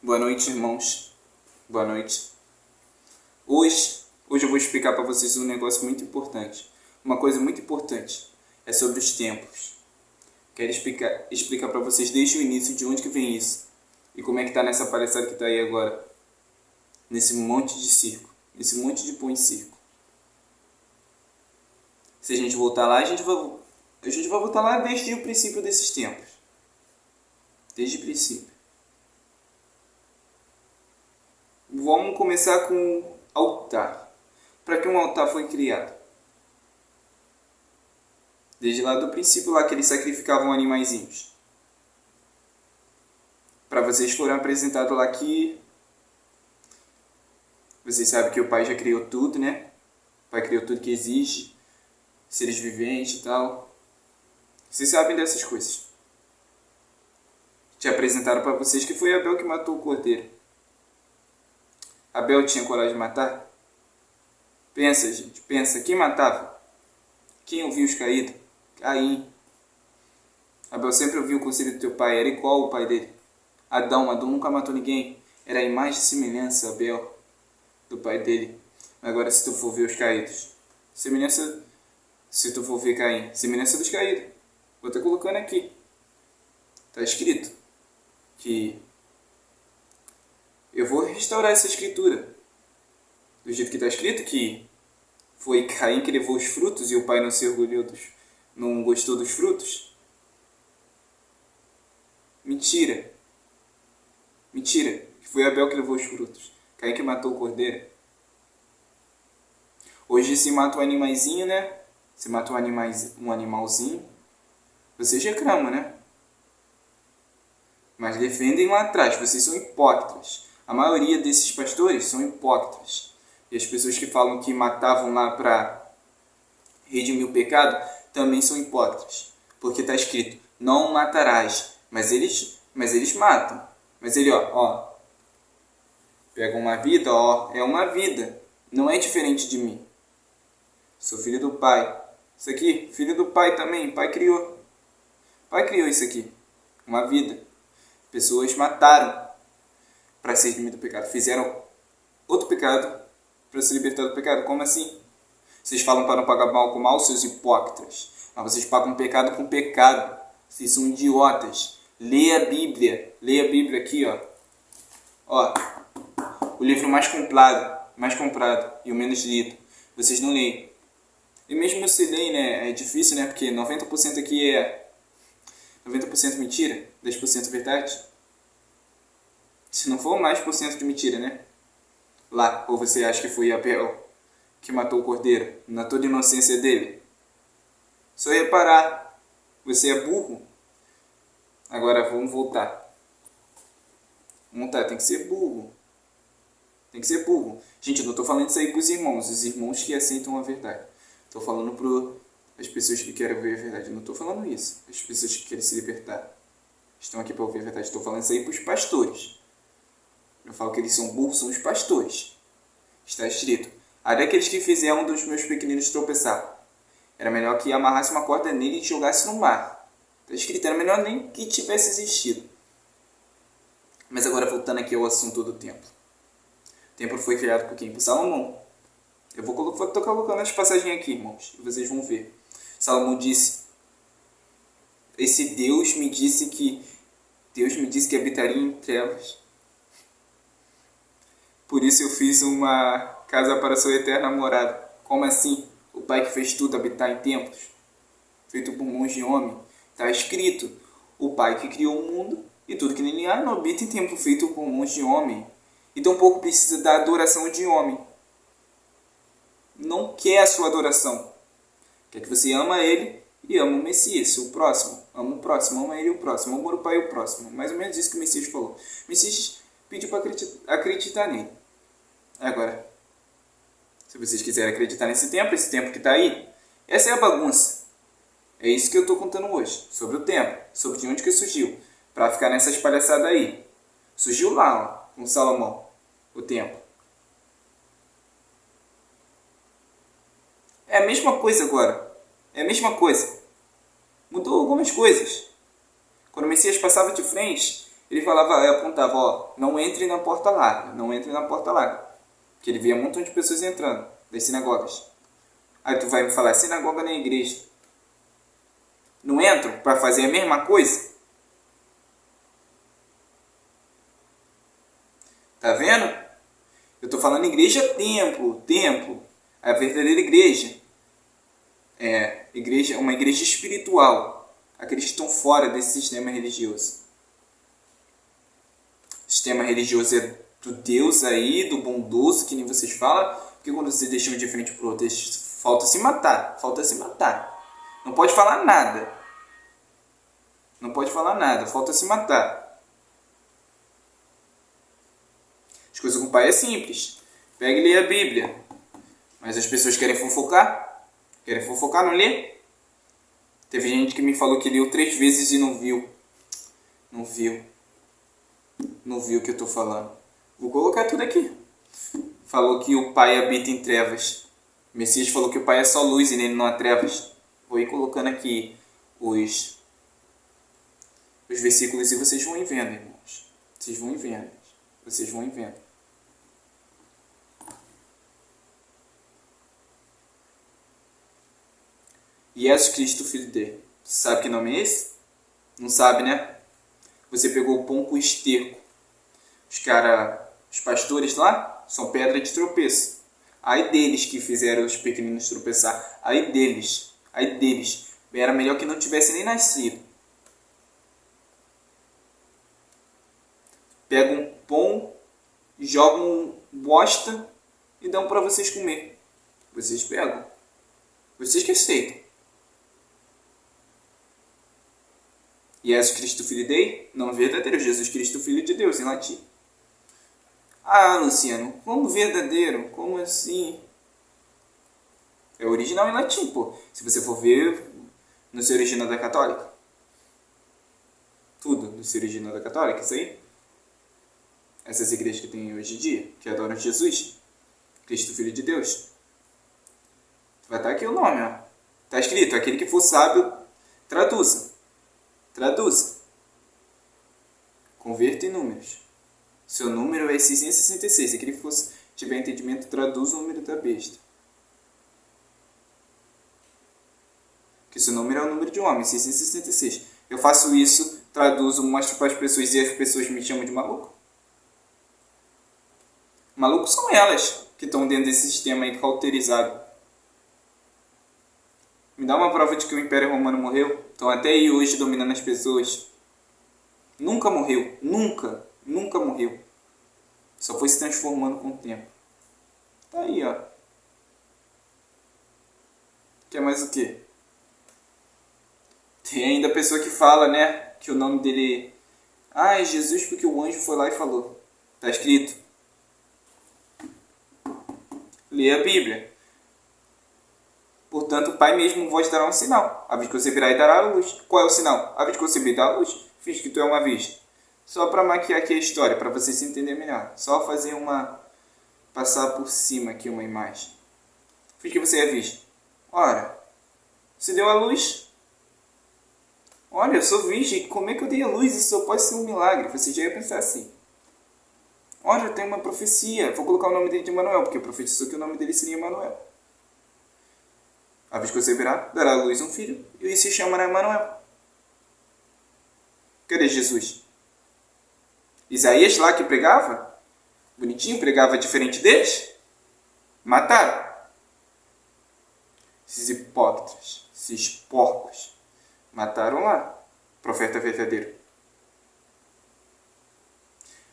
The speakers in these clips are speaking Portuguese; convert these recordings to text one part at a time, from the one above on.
Boa noite, irmãos. Boa noite. Hoje eu vou explicar para vocês um negócio muito importante. Uma coisa muito importante. É sobre os tempos. Quero explicar para vocês desde o início de onde que vem isso. E como é que tá nessa palhaçada que tá aí agora. Nesse monte de circo. Nesse monte de pão em circo. Se a gente voltar lá, a gente vai voltar lá desde o princípio desses tempos. Desde o princípio. Vamos começar com o altar. Para que um altar foi criado? Desde lá do princípio lá que eles sacrificavam animaizinhos. Para vocês foram apresentados lá que... Vocês sabem que o Pai já criou tudo, né? O Pai criou tudo que existe. Seres viventes e tal. Vocês sabem dessas coisas. Te apresentaram para vocês que foi Abel que matou o cordeiro. Abel tinha coragem de matar? Pensa, gente, pensa. Quem matava? Quem ouviu os caídos? Caim. Abel sempre ouviu o conselho do teu pai. Era igual o pai dele. Adão nunca matou ninguém. Era a imagem e semelhança, Abel, do pai dele. Agora, se tu for ver os caídos, semelhança... Se tu for ver Caim, semelhança dos caídos. Vou estar colocando aqui. Está escrito que... Eu vou restaurar essa escritura. Do jeito que está escrito que foi Caim que levou os frutos e o pai não se orgulhou não gostou dos frutos. Mentira. Mentira. Foi Abel que levou os frutos. Caim que matou o cordeiro. Hoje se mata um animaizinho, né? Se mata um animalzinho. Vocês reclamam, né? Mas defendem lá atrás. Vocês são hipócritas. A maioria desses pastores são hipócritas. E as pessoas que falam que matavam lá para redimir o pecado também são hipócritas. Porque está escrito, não matarás. Mas eles matam. Mas ele, ó, pega uma vida, é uma vida. Não é diferente de mim. Sou filho do Pai. Isso aqui, filho do Pai também. Pai criou. Pai criou isso aqui. Uma vida. Pessoas mataram para se redimir do pecado. Fizeram outro pecado para se libertar do pecado. Como assim? Vocês falam para não pagar mal com mal, seus hipócritas. Mas vocês pagam pecado com pecado. Vocês são idiotas. Leia a Bíblia. Leia a Bíblia aqui, ó. O livro mais comprado e o menos lido. Vocês não leem. E mesmo se leem, né? É difícil, né? Porque 90% aqui é 90% mentira, 10% verdade. Se não for mais por cento de mentira, né? Lá, ou você acha que foi Abel que matou o cordeiro, na toda inocência dele? Só reparar, você é burro. Agora vamos voltar. Tem que ser burro. Tem que ser burro. Gente, eu não estou falando isso aí para os irmãos que aceitam a verdade. Estou falando para as pessoas que querem ouvir a verdade. Eu não estou falando isso. As pessoas que querem se libertar estão aqui para ouvir a verdade. Estou falando isso aí para os pastores. Eu falo que eles são burros, são os pastores. Está escrito. Aí daqueles que fizeram um dos meus pequeninos tropeçar. Era melhor que amarrasse uma corda nele e jogasse no mar. Está escrito. Era melhor nem que tivesse existido. Mas agora voltando aqui ao assunto do templo. O templo foi criado por quem? Por Salomão. Eu vou estar colocando as passagens aqui, irmãos. E vocês vão ver. Salomão disse. Deus me disse que habitaria em trevas. Por isso eu fiz uma casa para sua eterna morada. Como assim? O Pai que fez tudo habitar em templos? Feito por mãos de homem. Está escrito. O Pai que criou o mundo e tudo que nele há não habita em templo feito por mãos de homem. E tampouco precisa da adoração de homem. Não quer a sua adoração. Quer que você ama ele e ama o Messias, o próximo. Ama o próximo, ama ele e o próximo. Ama o Pai e o próximo. Mais ou menos isso que o Messias falou. O Messias pediu para acreditar nele. Agora, se vocês quiserem acreditar nesse templo, esse templo que está aí, essa é a bagunça. É isso que eu estou contando hoje. Sobre o templo. Sobre de onde que surgiu. Para ficar nessas palhaçadas aí. Surgiu lá, com Salomão. O templo. É a mesma coisa agora. É a mesma coisa. Mudou algumas coisas. Quando o Messias passava de frente, Ele falava, apontava, ó, não entre na porta larga, não entre na porta larga. Porque ele via um montão de pessoas entrando das sinagogas. Aí tu vai me falar, sinagoga na igreja. Não entram para fazer a mesma coisa? Tá vendo? Eu estou falando igreja templo. A verdadeira igreja. Uma igreja espiritual. Aqueles que estão fora desse sistema religioso. O sistema religioso é do Deus aí, do bondoso, que nem vocês falam. Porque quando vocês deixam de frente pro outro, falta se matar. Não pode falar nada. Falta se matar. As coisas com o pai é simples. Pega e lê a Bíblia. Mas as pessoas querem fofocar. Não lê. Teve gente que me falou que leu 3 vezes e não viu. Não viu o que eu estou falando. Vou colocar tudo aqui. Falou que o pai habita em trevas. O Messias falou que o pai é só luz e nele não há trevas. Vou ir colocando aqui os versículos e vocês vão ir vendo, irmãos. Vocês vão ir vendo. Jesus Cristo, filho dele. Você sabe que nome é esse? Não sabe, né? Você pegou o pão com esterco. Os pastores lá, são pedra de tropeço. Ai deles que fizeram os pequeninos tropeçar. Ai deles. Era melhor que não tivesse nem nascido. Pegam um pão, jogam bosta e dão para vocês comer. Vocês pegam. Vocês que aceitam. Jesus Cristo, filho dele, não verdadeiro. Jesus Cristo, filho de Deus, em latim. Ah, Luciano, como verdadeiro? Como assim? É original em latim, pô. Se você for ver, no se origina da católica. Tudo no se origina da católica, isso aí. Essas igrejas que tem hoje em dia, que adoram Jesus, Cristo, filho de Deus. Vai estar aqui o nome, ó. Está escrito, aquele que for sábio, traduza. Converta em números. Seu número é 666. Se aquele que tiver entendimento, traduz o número da besta. Porque seu número é o número de homem, 666. Eu faço isso, traduzo, mostro para as pessoas e as pessoas me chamam de maluco. Malucos são elas que estão dentro desse sistema aí cauterizado. Me dá uma prova de que o Império Romano morreu. Estão até aí hoje dominando as pessoas. Nunca morreu. Nunca morreu. Só foi se transformando com o tempo. Tá aí, ó. Quer mais o quê? Tem ainda a pessoa que fala, né? Que o nome dele... Ah, é Jesus porque o anjo foi lá e falou. Tá escrito. Lê a Bíblia. Portanto, o Pai mesmo vos dará um sinal. A vez que você virá e dará a luz. Qual é o sinal? A vez que você vir dar a luz. Fiz que tu é uma virgem. Só para maquiar aqui a história, para você se entender melhor. Só fazer passar por cima aqui uma imagem. Fiz que você é virgem. Ora, você deu a luz. Olha, eu sou virgem. Como é que eu dei a luz? Isso só pode ser um milagre. Você já ia pensar assim. Olha, tem uma profecia. Vou colocar o nome dele de Emanuel, porque profetizou que o nome dele seria Emanuel. A vez que você virá, dará à luz um filho, e ele se chamará Emanuel. Cadê Jesus? Isaías lá que pregava, bonitinho, pregava diferente deles, mataram. Esses hipócritas, esses porcos, mataram lá, profeta verdadeiro.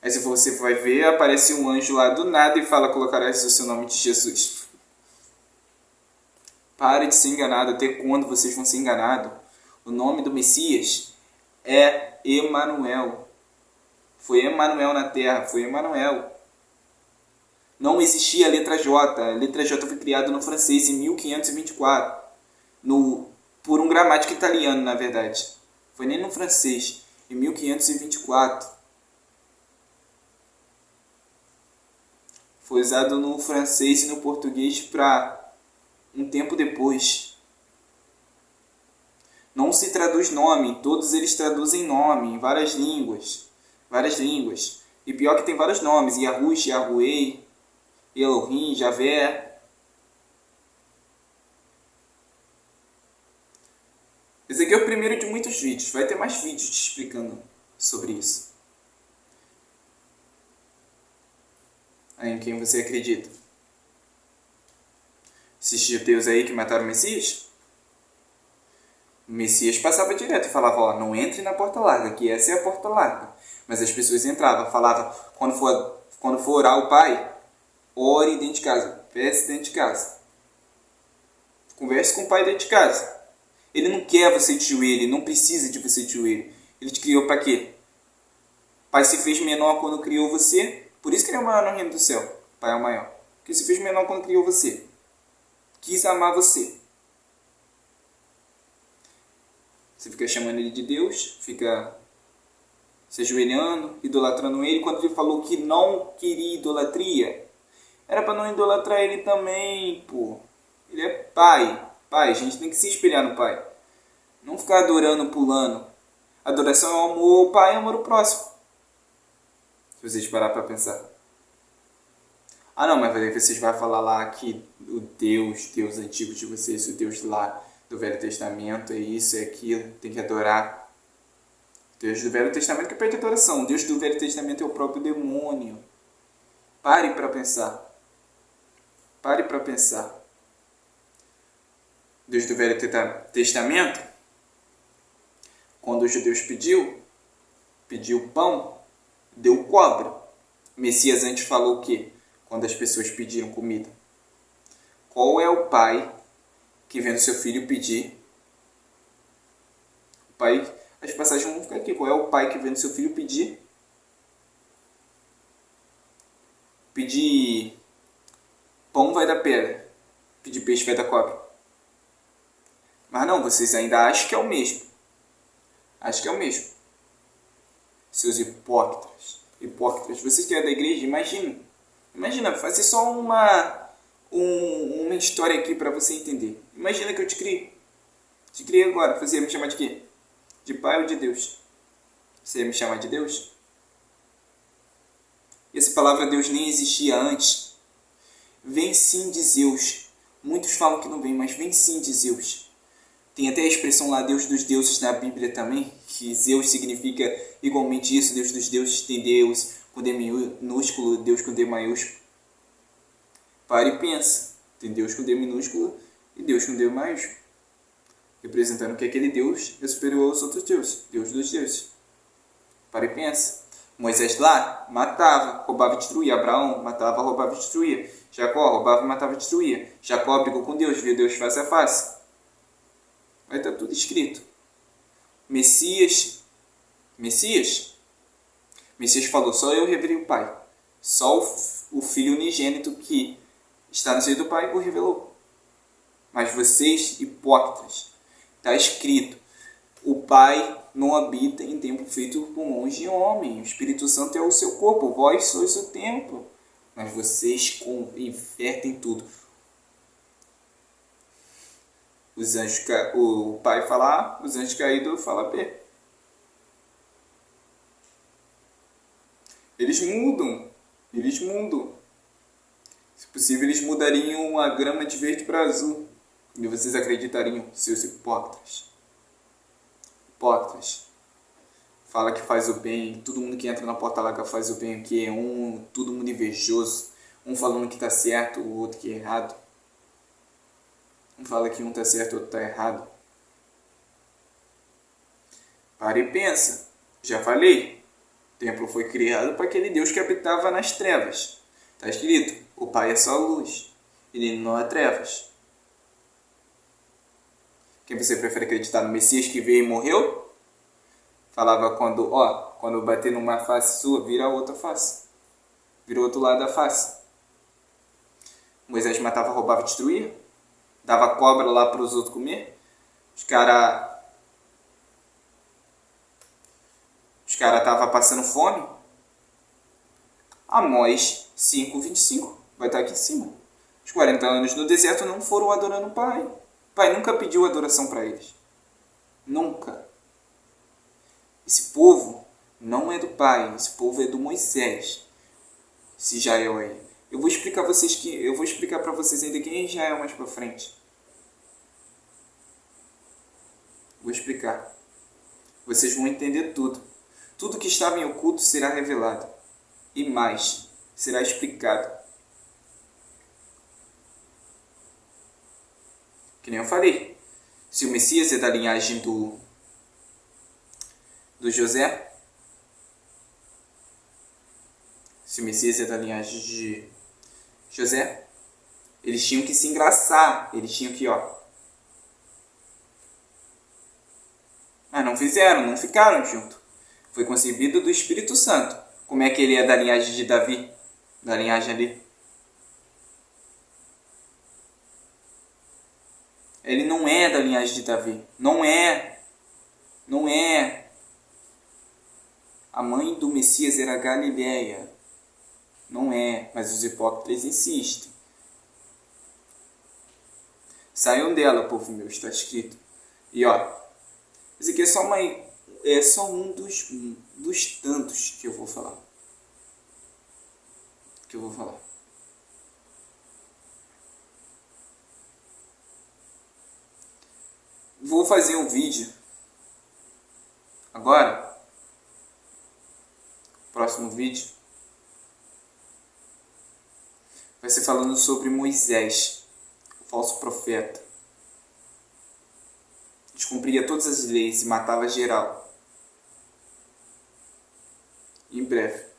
Aí se você vai ver, aparece um anjo lá do nada e fala, colocarás o seu nome de Jesus. Pare de ser enganado. Até quando vocês vão ser enganados? O nome do Messias é Emanuel. Foi Emanuel na terra. Foi Emanuel. Não existia a letra J. A letra J foi criada no francês em 1524. Por um gramático italiano, na verdade. Foi nem no francês. Em 1524. Foi usado no francês e no português para... um tempo depois. Não se traduz nome, todos eles traduzem nome em várias línguas. várias línguas. E pior que tem vários nomes, Yahush, Yahuwah, Elohim, Javé. Esse aqui é o primeiro de muitos vídeos, vai ter mais vídeos te explicando sobre isso. Aí em quem você acredita? Esses judeus aí que mataram o Messias? O Messias passava direto e falava, ó, não entre na porta larga, que essa é a porta larga. Mas as pessoas entravam, falavam, quando for orar o Pai, ore dentro de casa, peça dentro de casa. Converse com o Pai dentro de casa. Ele não quer você de joelho, ele não precisa de você de joelho. Ele te criou para quê? O Pai se fez menor quando criou você, por isso que ele é o maior no reino do céu. O Pai é o maior. Porque se fez menor quando criou você. Quis amar você. Você fica chamando ele de Deus, fica se ajoelhando, idolatrando ele. Quando ele falou que não queria idolatria, era para não idolatrar ele também, pô. Ele é pai. Pai, a gente tem que se espelhar no pai. Não ficar adorando, pulando. Adoração é o amor ao pai e amor ao próximo. Se vocês parar para pensar. Ah não, mas vocês vão falar lá que o Deus antigo de vocês, o Deus lá do Velho Testamento, é isso, é aquilo, tem que adorar. O Deus do Velho Testamento que pede adoração. O Deus do Velho Testamento é o próprio demônio. Pare para pensar. Pare para pensar. Deus do Velho Testamento, quando os judeus pediu pão, deu cobra. O Messias antes falou o quê? Quando as pessoas pediram comida. Qual é o pai que vendo seu filho pedir? O pai, as passagens vão ficar aqui. Qual é o pai que vendo seu filho pedir? Pedir pão vai dar pedra. Pedir peixe vai dar cobra. Mas não, vocês ainda acham que é o mesmo. Acho que é o mesmo. Seus hipócritas. Hipócritas. Vocês que é da igreja, imagina, fazer só uma história aqui para você entender. Imagina que eu te criei. Te criei agora. Você ia me chamar de quê? De pai ou de Deus? Você ia me chamar de Deus? E essa palavra Deus nem existia antes. Vem sim de Zeus. Muitos falam que não vem, mas vem sim de Zeus. Tem até a expressão lá, Deus dos deuses, na Bíblia também, que Zeus significa igualmente isso, Deus dos deuses, tem Deus com D minúsculo, Deus com D maiúsculo. Para e pensa, tem Deus com D minúsculo e Deus com D maiúsculo, representando que aquele Deus é superior aos outros deuses, Deus dos deuses. Para e pensa. Moisés lá matava, roubava e destruía. Abraão matava, roubava e destruía. Jacó roubava, matava e destruía. Jacó brigou com Deus, viu Deus face a face. Vai estar tudo escrito. Messias falou, só eu revelei o Pai. Só o Filho unigênito que está no seio do Pai o revelou. Mas vocês, hipócritas, está escrito, o Pai não habita em templo feito por mãos de homem. O Espírito Santo é o seu corpo, vós sois o templo. Mas vocês invertem tudo. Os anjos, o pai fala A, os anjos caídos falam B. Eles mudam. Se possível, eles mudariam a grama de verde para azul. E vocês acreditariam, seus hipócritas. Hipócritas. Fala que faz o bem, todo mundo que entra na porta larga faz o bem, que é todo mundo invejoso. Um falando que está certo, o outro que é errado. Um fala que um está certo, o outro está errado. Para e pensa. Já falei. O templo foi criado para aquele Deus que habitava nas trevas. Está escrito, o Pai é só luz. Ele não é trevas. Quem você prefere acreditar no Messias que veio e morreu? Falava quando bater numa face sua, vira a outra face. Vira o outro lado da face. Moisés matava, roubava e destruía. Dava cobra lá para os outros comer. Os caras estavam passando fome. Amós 5:25 vai estar aqui em cima. Os 40 anos no deserto não foram adorando o Pai. O Pai nunca pediu adoração para eles. Nunca. Esse povo Não é do pai, esse povo é do Moisés. Esse Israel aí. Eu vou explicar para vocês ainda quem é Israel mais para frente. Vou explicar. Vocês vão entender tudo. Tudo que estava em oculto será revelado. E mais, será explicado. Que nem eu falei. Se o Messias é da linhagem do José, se o Messias é da linhagem de José, eles tinham que se engraçar, eles tinham que, mas não fizeram, não ficaram junto. Foi concebido do Espírito Santo. Como é que ele é da linhagem de Davi? Da linhagem ali. Ele não é da linhagem de Davi. Não é. Não é. A mãe do Messias era Galileia. Não é. Mas os hipócritas insistem. Saiam dela, povo meu, está escrito. E esse aqui é só um dos tantos que eu vou falar. Vou fazer um vídeo agora. Próximo vídeo vai ser falando sobre Moisés, o falso profeta. Descumpria todas as leis e matava geral. Em breve.